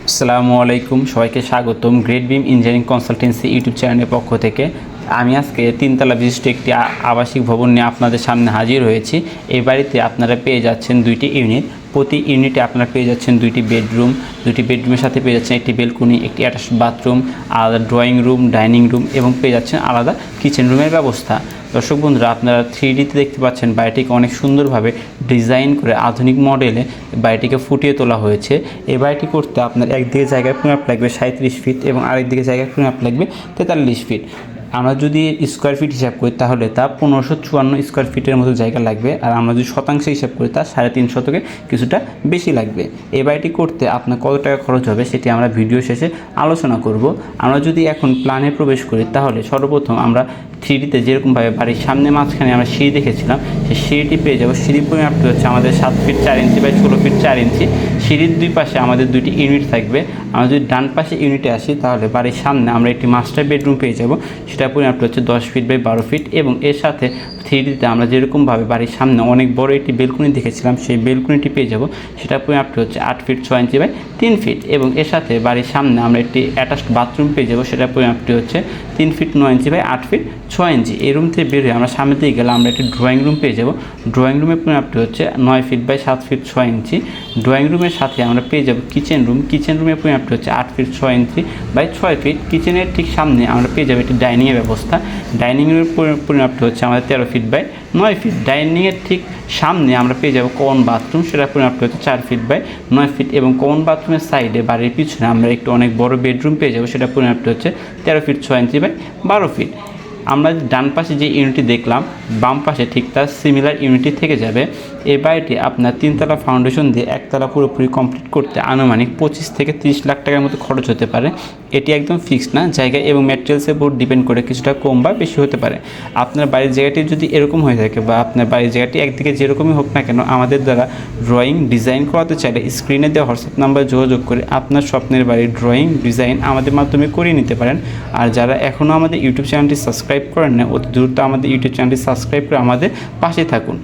আসসালামু আলাইকুম, সবাইকে স্বাগতম গ্রেট বিম ইঞ্জিনিয়ারিং কনসালটেন্সি ইউটিউব চ্যানেলের পক্ষ থেকে। আমি আজকে তিনতলা বিশিষ্ট একটি আবাসিক ভবন নিয়ে আপনাদের সামনে হাজির হয়েছি। এই বাড়িতে আপনারা পেয়ে যাচ্ছেন দুইটি ইউনিট। প্রতি ইউনিটে আপনারা পেয়ে যাচ্ছেন দুইটি বেডরুমের সাথে পেয়ে যাচ্ছেন একটি বেলকনি, একটি অ্যাটাচ বাথরুম, আলাদা ড্রয়িং রুম, ডাইনিং রুম এবং পেয়ে যাচ্ছেন আলাদা কিচেন রুমের ব্যবস্থা। দর্শক বন্ধুরা, আপনারা 3Dতে দেখতে পাচ্ছেন বাড়িটিকে অনেক সুন্দরভাবে ডিজাইন করে আধুনিক মডেলে বাড়িটিকে ফুটিয়ে তোলা হয়েছে। এই বাড়িটি করতে আপনার একদিকে জায়গার পরিমাপ লাগবে 37 ফিট এবং আরেকদিকে জায়গার পরিমাপ লাগবে 43 ফিট। আমরা যদি স্কোয়ার ফিট হিসাব করি তাহলে তা 1554 স্কোয়ার ফিটের মতো জায়গা লাগবে, আর আমরা যদি শতাংশ হিসাব করি তা 3.5 শতকে কিছুটা বেশি লাগবে। এই বাড়িটি করতে আপনার কত টাকা খরচ হবে সেটি আমরা ভিডিও শেষে আলোচনা করব। আমরা যদি এখন প্ল্যানে প্রবেশ করি তাহলে সর্বপ্রথম আমরা 3Dতে যেরকমভাবে বাড়ির সামনে মাঝখানে আমরা সিঁড়ি দেখেছিলাম সেই সিঁড়িটি পেয়ে যাবো। সিঁড়ির পরিমাপটি হচ্ছে আমাদের 7 ফিট 4 ইঞ্চি বাই 16 ফিট 4 ইঞ্চি। সিঁড়ির দুই পাশে আমাদের দুইটি ইউনিট থাকবে। আমরা যদি ডান পাশে ইউনিটে আসি তাহলে বাড়ির সামনে আমরা একটি মাস্টার বেডরুম পেয়ে যাব, সেটার পরিমাপটি হচ্ছে 10 ফিট বাই 12 ফিট এবং এর সাথে 3Dতে আমরা যেরকমভাবে বাড়ির সামনে অনেক বড় একটি বেলকনি দেখেছিলাম সেই বেলকনিটি পেয়ে যাব, সেটার পরিমাপটি হচ্ছে 8 ফিট 6 ইঞ্চি বাই 3 ফিট এবং এর সাথে বাড়ির সামনে আমরা একটি অ্যাটাচড বাথরুম পেয়ে যাব, সেটার পরিমাপটি হচ্ছে 3 ফিট 9 ইঞ্চি বাই 8 ফিট 6 ইঞ্চি। এই রুম থেকে বের হয়ে আমরা সামনের দিকে গেলে আমরা একটি ড্রয়িং রুম পেয়ে যাব। ড্রয়িং রুমের পরিমাপটি হচ্ছে 9 feet by 7 feet 6 inch. Drawing রুমের সাথে আমরা পেয়ে যাব কিচেন রুম। কিচেন রুমের পরিমাপটি হচ্ছে 8 ফিট 6 ইঞ্চি বাই 6 ফিট। কিচেনের ঠিক সামনে আমরা পেয়ে যাব একটি ডাইনিংয়ের ব্যবস্থা। ডাইনিংয়ের পরিমাপটি হচ্ছে আমাদের 13 ফিট বাই 9 ফিট। ডাইনিংয়ের ঠিক সামনে আমরা পেয়ে যাব কমন বাথরুম, সেটার পরিমাপটি হচ্ছে 4 ফিট বাই 9 ফিট এবং কমন বাথরুমের সাইডে বাড়ির পিছনে আমরা একটু অনেক বড় বেডরুম পেয়ে যাব, সেটার পরিমাপটি হচ্ছে 13 ফিট 6 ইঞ্চি বাই 12 ফিট। আমরা ডান পাশে যে ইউনিটটি দেখলাম বাম পাশে ঠিক তার সিমিলার ইউনিটটি থেকে যাবে। এই বাড়িটি আপনার 3তলা ফাউন্ডেশন দিয়ে একতলা পুরোপুরি কমপ্লিট করতে আনুমানিক 25 থেকে 30 লাখ টাকার মতো খরচ হতে পারে। এটি একদম ফিক্সড না, জায়গা এবং ম্যাটেরিয়ালসের উপর ডিপেন্ড করে কিছুটা কম বা বেশি হতে পারে। আপনার বাড়ির জায়গাটি যদি এরকম হয়ে থাকে বা আপনার বাড়ির জায়গাটি একদিকে যেরকমই হোক না কেন, আমাদের দ্বারা ড্রয়িং ডিজাইন করাতে চাইলে স্ক্রিনে দেওয়া হোয়াটসঅ্যাপ নাম্বারে যোগাযোগ করে আপনার স্বপ্নের বাড়ির ড্রয়িং ডিজাইন আমাদের মাধ্যমে করিয়ে নিতে পারেন। আর যারা এখনও আমাদের ইউটিউব চ্যানেলটি সাবস্ক্রাইব করেন না, অতি দ্রুত আমাদের ইউটিউব চ্যানেলটি সাবস্ক্রাইব করে আমাদের পাশে থাকুন।